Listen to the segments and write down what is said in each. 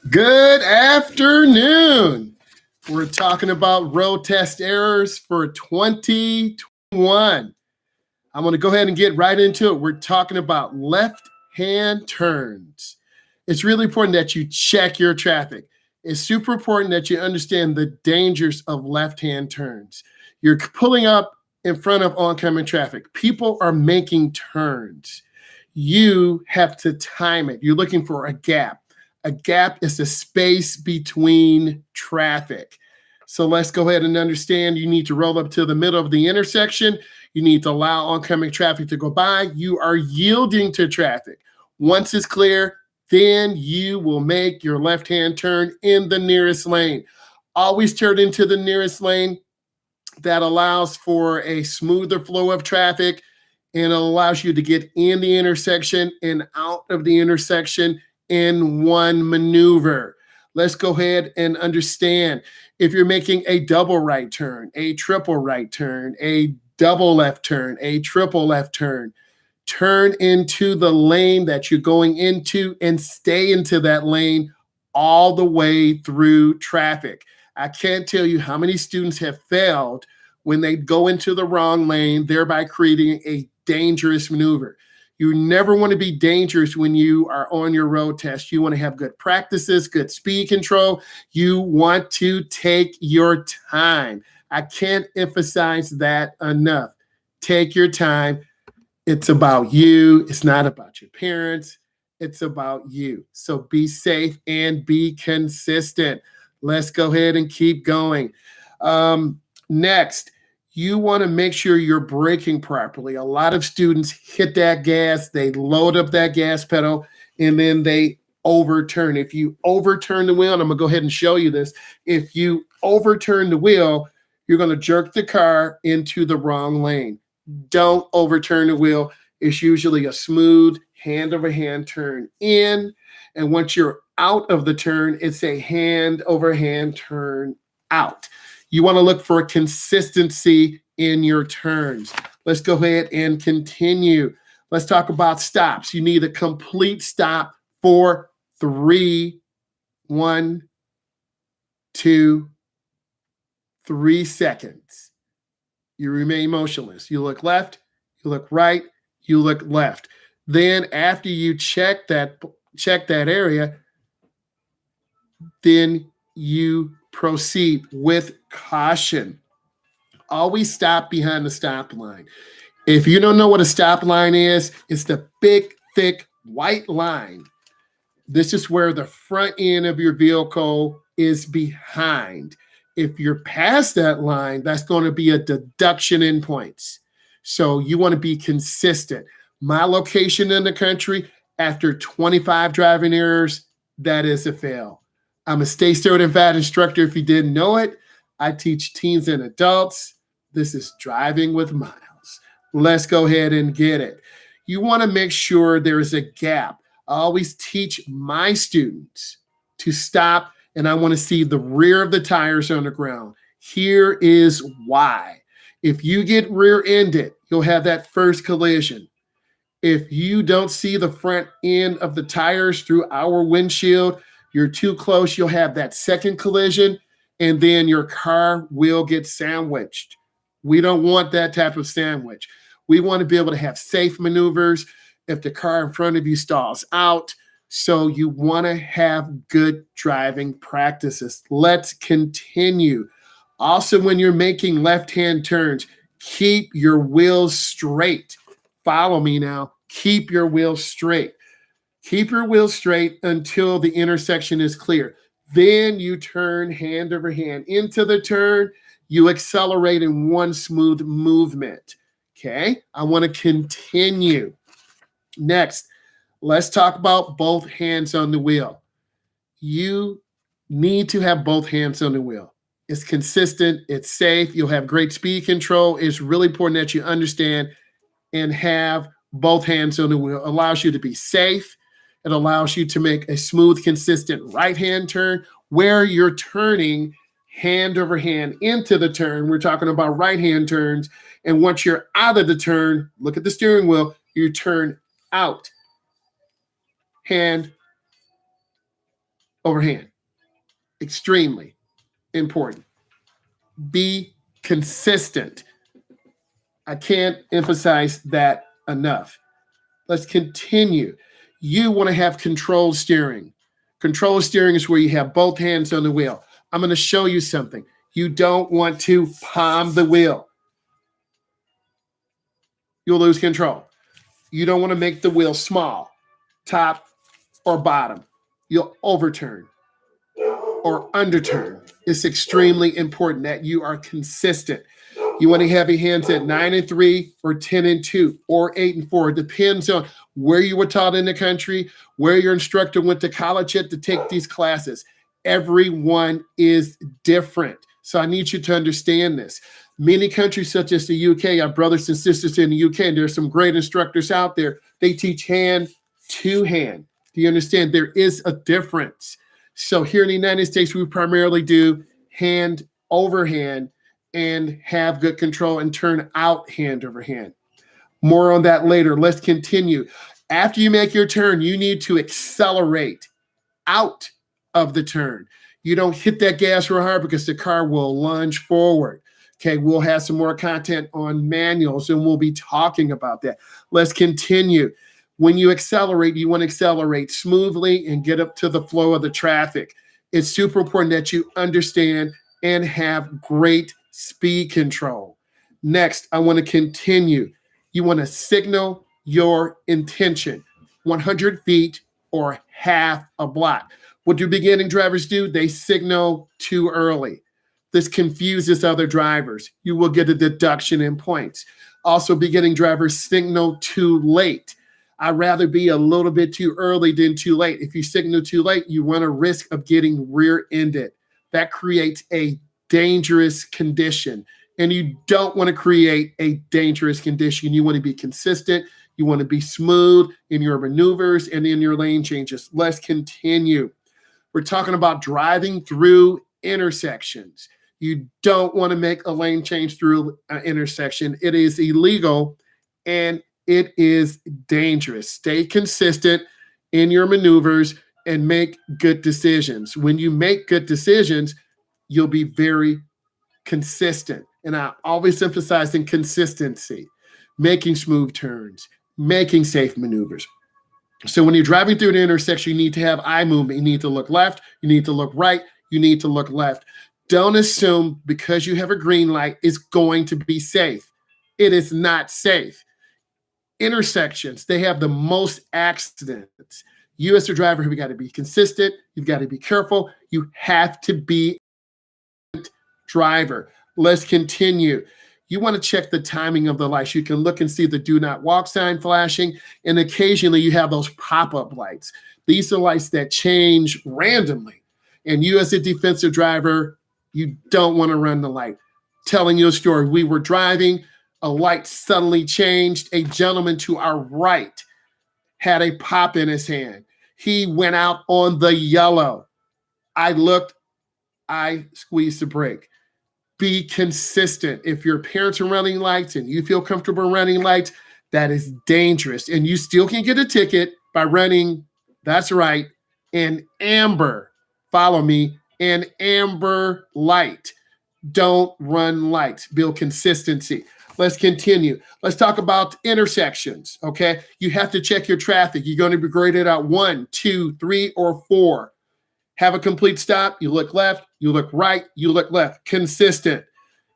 Good afternoon. We're talking about road test errors for 2021. I'm going to go ahead and get right into it. We're talking about left-hand turns. It's really important that you check your traffic. It's super important that you understand the dangers of left-hand turns. You're pulling up in front of oncoming traffic. People are making turns. You have to time it. You're looking for a gap. A gap is a space between traffic. So let's go ahead and understand you need to roll up to the middle of the intersection. You need to allow oncoming traffic to go by. You are yielding to traffic. Once it's clear, then you will make your left-hand turn in the nearest lane. Always turn into the nearest lane. That allows for a smoother flow of traffic, and it allows you to get in the intersection and out of the intersection in one maneuver. Let's go ahead and understand if you're making a double right turn, a triple right turn, a double left turn, a triple left turn, turn into the lane that you're going into and stay into that lane all the way through traffic. I can't tell you how many students have failed when they go into the wrong lane, thereby creating a dangerous maneuver. You never want to be dangerous when you are on your road test. You want to have good practices, good speed control. You want to take your time. I can't emphasize that enough. Take your time. It's about you. It's not about your parents. It's about you. So be safe and be consistent. Let's go ahead and keep going. Next, you want to make sure you're braking properly. A lot of students hit that gas, they load up that gas pedal, and then they overturn. If you overturn the wheel, and I'm going to go ahead and show you this. If you overturn the wheel, you're going to jerk the car into the wrong lane. Don't overturn the wheel. It's usually a smooth hand-over-hand turn in, and once you're out of the turn, it's a hand-over-hand turn out. You want to look for consistency in your turns. Let's go ahead and continue. Let's talk about stops. You need a complete stop for 3, 1, 2, 3 seconds. You remain motionless. You look left, you look right, you look left. Then after you check that area, then you proceed with caution. Always stop behind the stop line. If you don't know what a stop line is, it's the big, thick white line. This is where the front end of your vehicle is behind. If you're past that line, that's going to be a deduction in points. So you want to be consistent. My location in the country, after 25 driving errors, that is a fail. I'm a state certified instructor. If you didn't know it, I teach teens and adults. This is Driving with Myles. Let's go ahead and get it. You want to make sure there is a gap. I always teach my students to stop, and I want to see the rear of the tires on the ground. Here is why. If you get rear-ended, you'll have that first collision. If you don't see the front end of the tires through our windshield, you're too close, you'll have that second collision, and then your car will get sandwiched. We don't want that type of sandwich. We want to be able to have safe maneuvers if the car in front of you stalls out. So you want to have good driving practices. Let's continue. Also, when you're making left-hand turns, keep your wheels straight. Follow me now. Keep your wheels straight. Keep your wheels straight until the intersection is clear. Then you turn hand over hand into the turn. You accelerate in one smooth movement. Okay, I want to continue. Next, let's talk about both hands on the wheel. You need to have both hands on the wheel. It's consistent, it's safe, you'll have great speed control. It's really important that you understand and have both hands on the wheel. It allows you to be safe. It allows you to make a smooth, consistent right-hand turn where you're turning hand over hand into the turn. We're talking about right-hand turns. And once you're out of the turn, look at the steering wheel, you turn out, hand over hand. Extremely important. Be consistent. I can't emphasize that enough. Let's continue. You want to have control steering. Control steering is where you have both hands on the wheel. I'm going to show you something. You don't want to palm the wheel. You'll lose control. You don't want to make the wheel small, top or bottom. You'll overturn or underturn. It's extremely important that you are consistent. You want to have your hands at 9-3 or 10-2 or 8-4. It depends on where you were taught in the country, where your instructor went to college at to take these classes. Everyone is different. So I need you to understand this. Many countries such as the UK, our brothers and sisters in the UK, and there's some great instructors out there, they teach hand to hand. Do you understand? There is a difference. So here in the United States, we primarily do hand over hand and have good control and turn out hand over hand. More on that later. Let's continue. After you make your turn, you need to accelerate out of the turn. You don't hit that gas real hard because the car will lunge forward. Okay, we'll have some more content on manuals and we'll be talking about that. Let's continue. When you accelerate, you want to accelerate smoothly and get up to the flow of the traffic. It's super important that you understand and have great speed control. Next, I want to continue. You want to signal your intention, 100 feet or half a block. What do beginning drivers do? They signal too early. This confuses other drivers. You will get a deduction in points. Also, beginning drivers signal too late. I'd rather be a little bit too early than too late. If you signal too late, you run a risk of getting rear-ended. That creates a dangerous condition. And you don't want to create a dangerous condition. You want to be consistent. You want to be smooth in your maneuvers and in your lane changes. Let's continue. We're talking about driving through intersections. You don't want to make a lane change through an intersection. It is illegal and it is dangerous. Stay consistent in your maneuvers and make good decisions. When you make good decisions, you'll be very consistent. And I always emphasize in consistency, making smooth turns, making safe maneuvers. So when you're driving through an intersection, you need to have eye movement. You need to look left, you need to look right, you need to look left. Don't assume because you have a green light is going to be safe. It is not safe. Intersections, they have the most accidents. You as a driver have got to be consistent. You've got to be careful. You have to be a driver. Let's continue. You want to check the timing of the lights. You can look and see the do not walk sign flashing, and occasionally you have those pop-up lights. These are lights that change randomly. And you as a defensive driver, you don't want to run the light. Telling you a story. We were driving, a light suddenly changed. A gentleman to our right had a pop in his hand. He went out on the yellow. I looked, I squeezed the brake. Be consistent. If your parents are running lights and you feel comfortable running lights, that is dangerous. And you still can get a ticket by running, that's right, an amber. Follow me, an amber light. Don't run lights. Build consistency. Let's continue. Let's talk about intersections, okay? You have to check your traffic. You're going to be graded out 1, 2, 3, or 4. Have a complete stop. You look left, you look right, you look left. Consistent.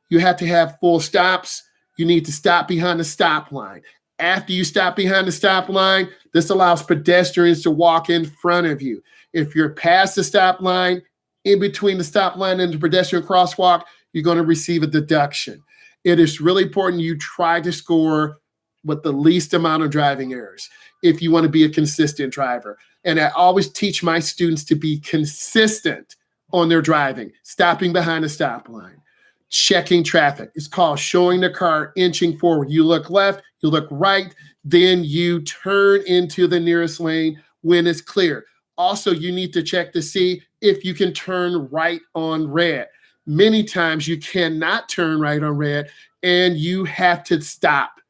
You have to have full stops. You need to stop behind the stop line. After you stop behind the stop line, this allows pedestrians to walk in front of you. If you're past the stop line, in between the stop line and the pedestrian crosswalk, you're going to receive a deduction. It is really important you try to score with the least amount of driving errors if you want to be a consistent driver. And I always teach my students to be consistent on their driving, stopping behind a stop line, checking traffic. It's called showing the car, inching forward. You look left, you look right, then you turn into the nearest lane when it's clear. Also, you need to check to see if you can turn right on red. Many times you cannot turn right on red and you have to stop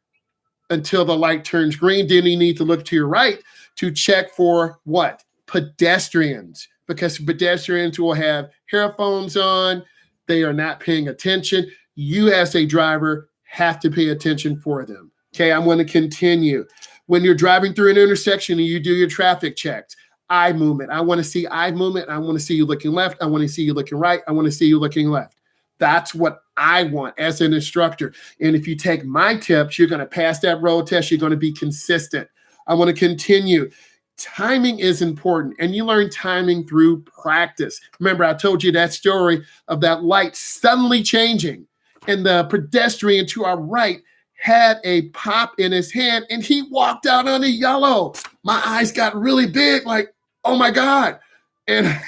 until the light turns green. Then you need to look to your right to check for what? Pedestrians, because pedestrians will have earphones on. They are not paying attention. You as a driver have to pay attention for them. Okay, I'm going to continue. When you're driving through an intersection and you do your traffic checks, eye movement. I want to see eye movement. I want to see you looking left. I want to see you looking right. I want to see you looking left. That's what I want as an instructor. And if you take my tips, you're going to pass that road test. You're going to be consistent. I want to continue. Timing is important, and you learn timing through practice. Remember, I told you that story of that light suddenly changing, and the pedestrian to our right had a pop in his hand, and he walked out on the yellow. My eyes got really big, like, oh my God. And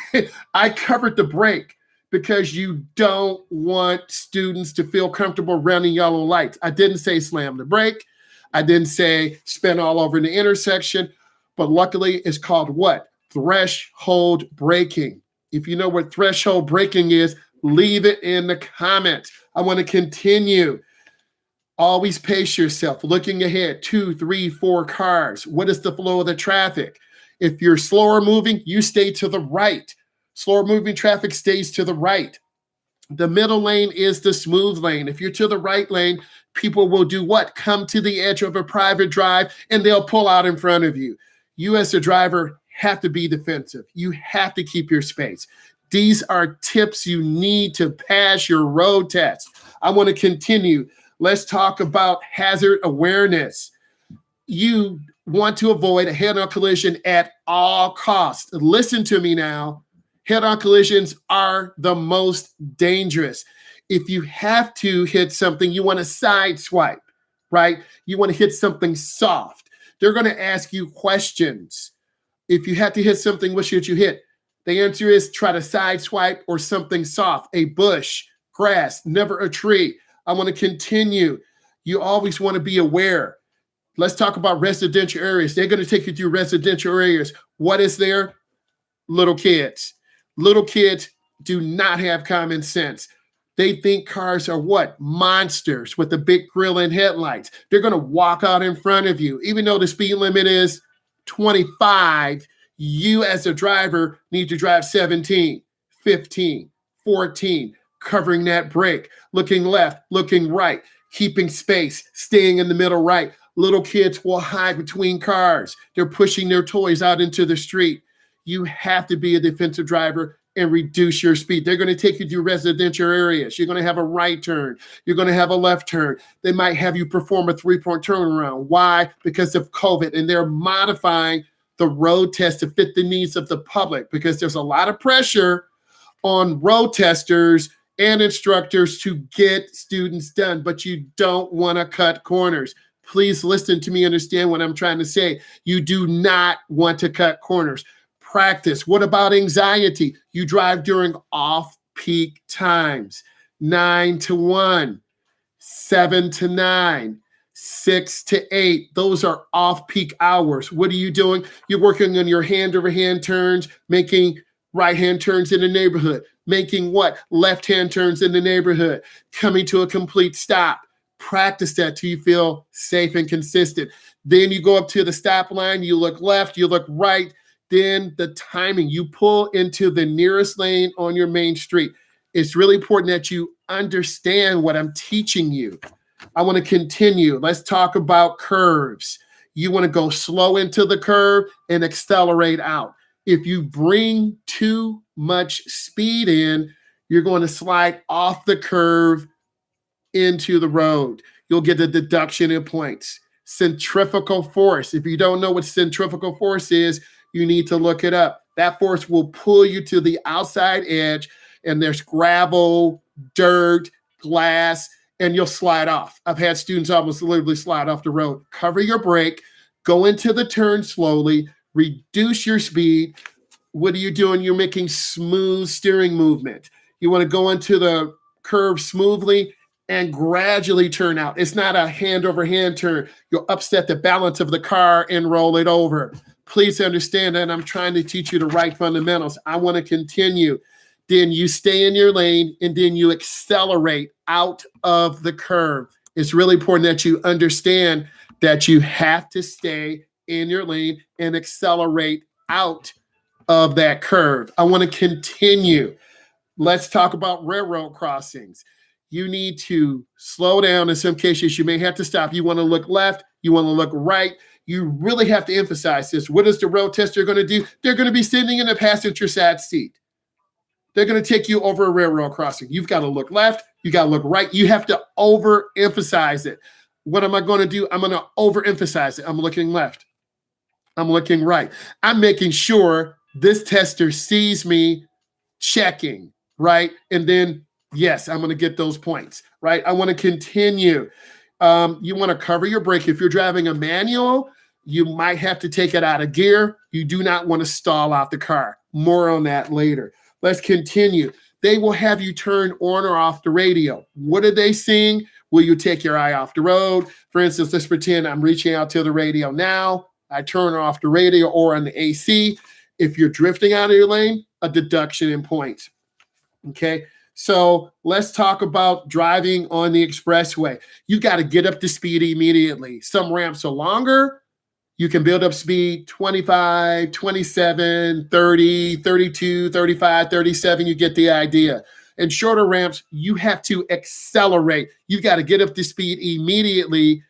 I covered the brake because you don't want students to feel comfortable running yellow lights. I didn't say slam the brake. I didn't say spin all over the intersection, but luckily it's called what? Threshold braking. If you know what threshold braking is, leave it in the comments. I want to continue. Always pace yourself, looking ahead, 2, 3, 4 cars. What is the flow of the traffic? If you're slower moving, you stay to the right. Slower moving traffic stays to the right. The middle lane is the smooth lane. If you're to the right lane, people will do what? Come to the edge of a private drive and they'll pull out in front of you. You as a driver have to be defensive. You have to keep your space. These are tips you need to pass your road test. I want to continue. Let's talk about hazard awareness. You want to avoid a head-on collision at all costs. Listen to me now. Head-on collisions are the most dangerous. If you have to hit something, you want to side swipe, right? You want to hit something soft. They're going to ask you questions. If you have to hit something, what should you hit? The answer is try to side swipe or something soft, a bush, grass, never a tree. I want to continue. You always want to be aware. Let's talk about residential areas. They're going to take you through residential areas. What is there? Little kids. Little kids do not have common sense. They think cars are what? Monsters with a big grill and headlights. They're going to walk out in front of you. Even though the speed limit is 25, you as a driver need to drive 17, 15, 14, covering that brake, looking left, looking right, keeping space, staying in the middle right. Little kids will hide between cars. They're pushing their toys out into the street. You have to be a defensive driver. and reduce your speed. They're going to take you through residential areas. You're going to have a right turn. You're going to have a left turn. They might have you perform a 3-point turnaround. Why? Because of COVID, and they're modifying the road test to fit the needs of the public, because there's a lot of pressure on road testers and instructors to get students done, but you don't want to cut corners. Please listen to me, understand what I'm trying to say. You do not want to cut corners. Practice. What about anxiety? You drive during off-peak times, 9 to 1, 7 to 9, 6 to 8. Those are off-peak hours. What are you doing? You're working on your hand-over-hand turns, making right-hand turns in the neighborhood, making what? Left-hand turns in the neighborhood, coming to a complete stop. Practice that till you feel safe and consistent. Then you go up to the stop line, you look left, you look right. Then the timing, you pull into the nearest lane on your main street. It's really important that you understand what I'm teaching you. I want to continue. Let's talk about curves. You want to go slow into the curve and accelerate out. If you bring too much speed in, you're going to slide off the curve into the road. You'll get a deduction in points. Centrifugal force. If you don't know what centrifugal force is, you need to look it up. That force will pull you to the outside edge, and there's gravel, dirt, glass, and you'll slide off. I've had students almost literally slide off the road. Cover your brake, go into the turn slowly, reduce your speed. What are you doing? You're making smooth steering movement. You want to go into the curve smoothly and gradually turn out. It's not a hand over hand turn. You'll upset the balance of the car and roll it over. Please understand that I'm trying to teach you the right fundamentals. I want to continue. Then you stay in your lane, and then you accelerate out of the curve. It's really important that you understand that you have to stay in your lane and accelerate out of that curve. I want to continue. Let's talk about railroad crossings. You need to slow down. In some cases, you may have to stop. You want to look left. You want to look right. You really have to emphasize this. What is the road tester going to do? They're going to be sitting in the passenger side seat. They're going to take you over a railroad crossing. You've got to look left. You got to look right. You have to overemphasize it. What am I going to do? I'm going to overemphasize it. I'm looking left. I'm looking right. I'm making sure this tester sees me checking, right? And then, yes, I'm going to get those points, right? I want to continue. You want to cover your brake. If you're driving a manual, you might have to take it out of gear. You do not want to stall out the car. More on that later. Let's continue. They will have you turn on or off the radio. What are they seeing? Will you take your eye off the road? For instance, let's pretend I'm reaching out to the radio now. I turn off the radio or on the AC. If you're drifting out of your lane, a deduction in points. Okay, so let's talk about driving on the expressway. You got to get up to speed immediately. Some ramps are longer. You can build up speed 25, 27, 30, 32, 35, 37. You get the idea. And shorter ramps, you have to accelerate. You got to get up to speed immediately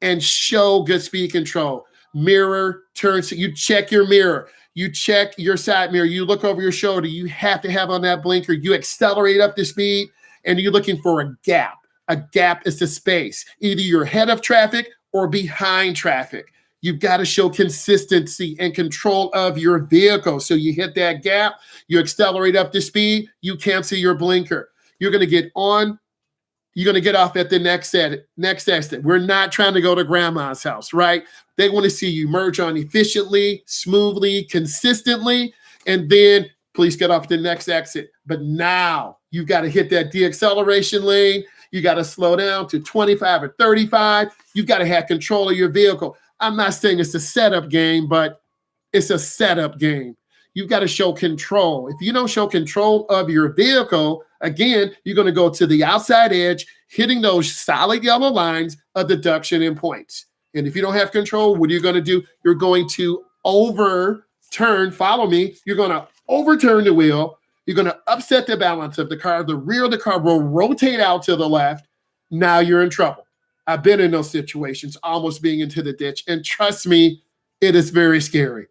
and show good speed control. Mirror, turn, so you check your mirror. You check your side mirror. You look over your shoulder. You have to have on that blinker. You accelerate up to speed, and you're looking for a gap. A gap is the space. Either you're ahead of traffic or behind traffic. You've got to show consistency and control of your vehicle. So you hit that gap, you accelerate up to speed, you cancel your blinker. You're going to get on, you're going to get off at the next exit. We're not trying to go to grandma's house, right? They want to see you merge on efficiently, smoothly, consistently, and then please get off the next exit. But now you've got to hit that deacceleration lane. You got to slow down to 25 or 35. You've got to have control of your vehicle. I'm not saying it's a setup game, but it's a setup game. You've got to show control. If you don't show control of your vehicle, again, you're going to go to the outside edge, hitting those solid yellow lines, a deduction in points. And if you don't have control, what are you going to do? You're going to overturn, follow me, you're going to overturn the wheel. You're going to upset the balance of the car. The rear of the car will rotate out to the left. Now you're in trouble. I've been in those situations, almost being into the ditch. And trust me, it is very scary.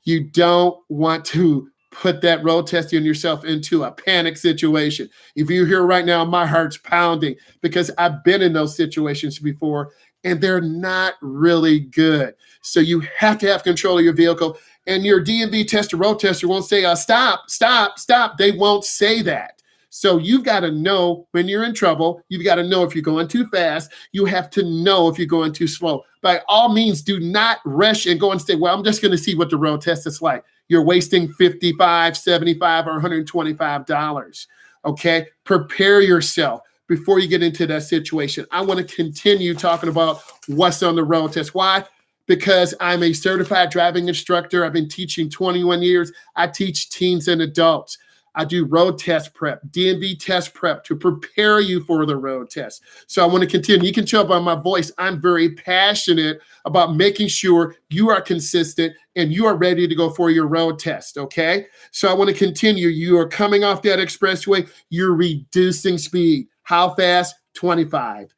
You don't want to put that road testing yourself into a panic situation. If you're here right now, my heart's pounding because I've been in those situations before and they're not really good. So you have to have control of your vehicle, and your DMV tester, road tester won't say, stop, stop, stop. They won't say that. So you've got to know when you're in trouble. You've got to know if you're going too fast. You have to know if you're going too slow. By all means, do not rush and go and say, well, I'm just going to see what the road test is like. You're wasting $55, $75, or $125. Okay? Prepare yourself before you get into that situation. I want to continue talking about what's on the road test. Why? Because I'm a certified driving instructor. I've been teaching 21 years. I teach teens and adults. I do road test prep, DMV test prep to prepare you for the road test. So I want to continue. You can tell by my voice, I'm very passionate about making sure you are consistent and you are ready to go for your road test, okay? So I want to continue. You are coming off that expressway. You're reducing speed. How fast? 25,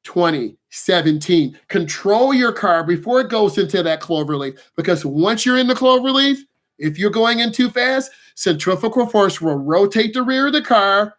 20, 17. Control your car before it goes into that cloverleaf, because once you're in the cloverleaf, if you're going in too fast, centrifugal force will rotate the rear of the car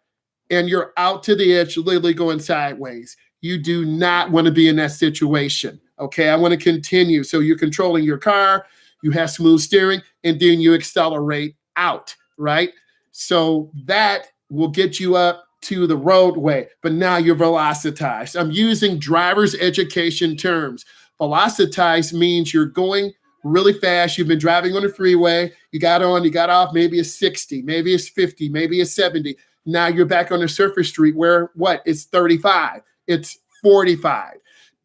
and you're out to the edge, literally going sideways. You do not want to be in that situation. Okay, I want to continue. So you're controlling your car, you have smooth steering, and then you accelerate out, right? So that will get you up to the roadway, but now you're velocitized. I'm using driver's education terms. Velocitized means you're going really fast. You've been driving on the freeway. You got on, you got off. Maybe it's 60, maybe it's 50, maybe it's 70. Now you're back on the surface street where what? It's 35, it's 45.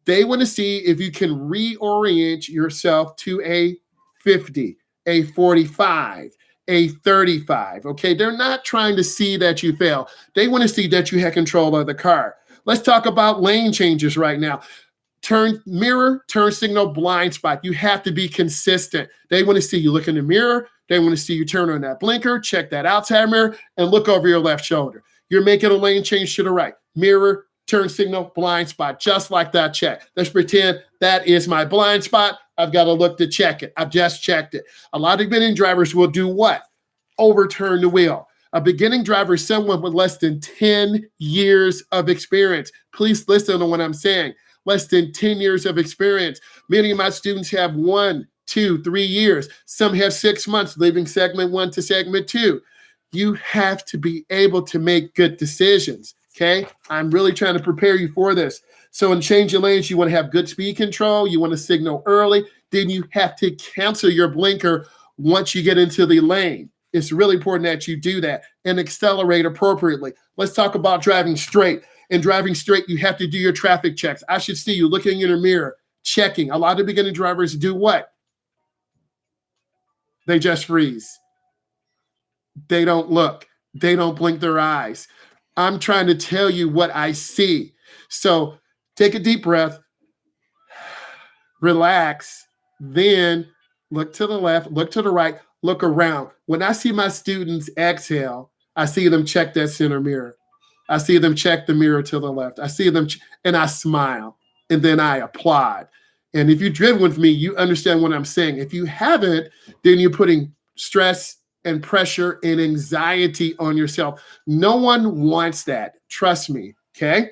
They want to see if you can reorient yourself to a 50, a 45, a 35. Okay, they're not trying to see that you fail. They want to see that you have control of the car. Let's talk about lane changes right now. Turn mirror, turn signal, blind spot. You have to be consistent. They want to see you look in the mirror. They want to see you turn on that blinker, check that outside mirror, and look over your left shoulder. You're making a lane change to the right. Mirror, turn signal, blind spot, just like that check. Let's pretend that is my blind spot. I've got to look to check it. I've just checked it. A lot of beginning drivers will do what? Overturn the wheel. A beginning driver is someone with less than 10 years of experience. Please listen to what I'm saying. Less than 10 years of experience. Many of my students have 1, 2, 3 years. Some have 6 months, leaving segment 1 to segment 2. You have to be able to make good decisions, okay? I'm really trying to prepare you for this. So in changing lanes, you want to have good speed control. You want to signal early. Then you have to cancel your blinker once you get into the lane. It's really important that you do that and accelerate appropriately. Let's talk about driving straight. In driving straight, you have to do your traffic checks. I should see you looking in the mirror, checking. A lot of beginning drivers do what? They just freeze. They don't look. They don't blink their eyes. I'm trying to tell you what I see. So take a deep breath, relax, then look to the left, look to the right, look around. When I see my students exhale, I see them check that center mirror. I see them check the mirror to the left. I see them, and I smile, and then I applaud. And if you've driven with me, you understand what I'm saying. If you haven't, then you're putting stress and pressure and anxiety on yourself. No one wants that. Trust me, okay?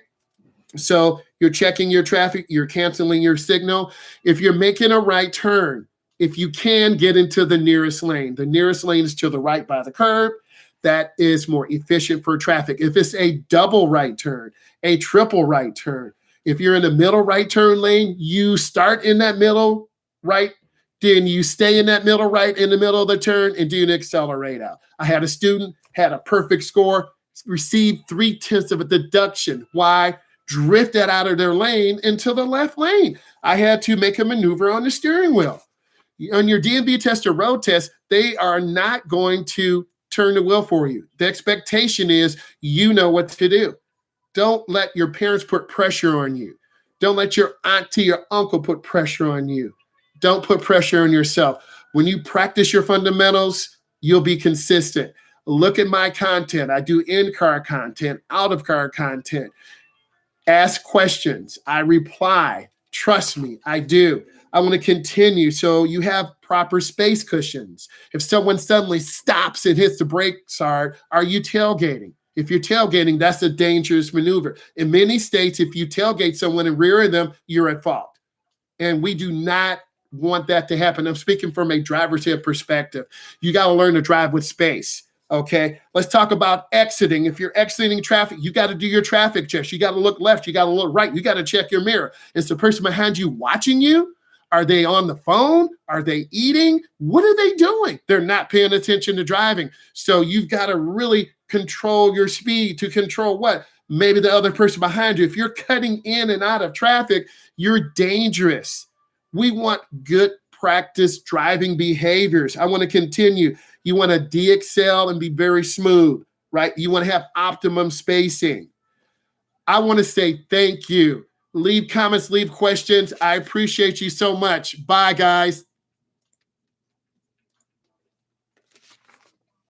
So you're checking your traffic, you're canceling your signal. If you're making a right turn, if you can get into the nearest lane is to the right by the curb. That is more efficient for traffic. If it's a double right turn, a triple right turn, if you're in the middle right turn lane, you start in that middle right, then you stay in that middle right in the middle of the turn and do an accelerate out. I had a student, had a perfect score, received 3/10 of a deduction. Why? Drifted out of their lane into the left lane. I had to make a maneuver on the steering wheel. On your DMV test or road test, they are not going to turn the wheel for you. The expectation is you know what to do. Don't let your parents put pressure on you. Don't let your auntie or uncle put pressure on you. Don't put pressure on yourself. When you practice your fundamentals, you'll be consistent. Look at my content. I do in-car content, out-of-car content. Ask questions. I reply. Trust me, I do. I want to continue. So you have proper space cushions. If someone suddenly stops and hits the brakes hard, are you tailgating? If you're tailgating, that's a dangerous maneuver. In many states, if you tailgate someone and rear them, you're at fault. And we do not want that to happen. I'm speaking from a driver's ed perspective. You got to learn to drive with space. Okay, let's talk about exiting. If you're exiting traffic, you got to do your traffic checks. You got to look left. You got to look right. You got to check your mirror. Is the person behind you watching you? Are they on the phone? Are they eating? What are they doing? They're not paying attention to driving. So you've got to really control your speed to control what? Maybe the other person behind you. If you're cutting in and out of traffic, you're dangerous. We want good practice driving behaviors. I want to continue. You want to de-excel and be very smooth, right? You want to have optimum spacing. I want to say thank you. Leave comments, leave questions. I appreciate you so much. Bye, guys.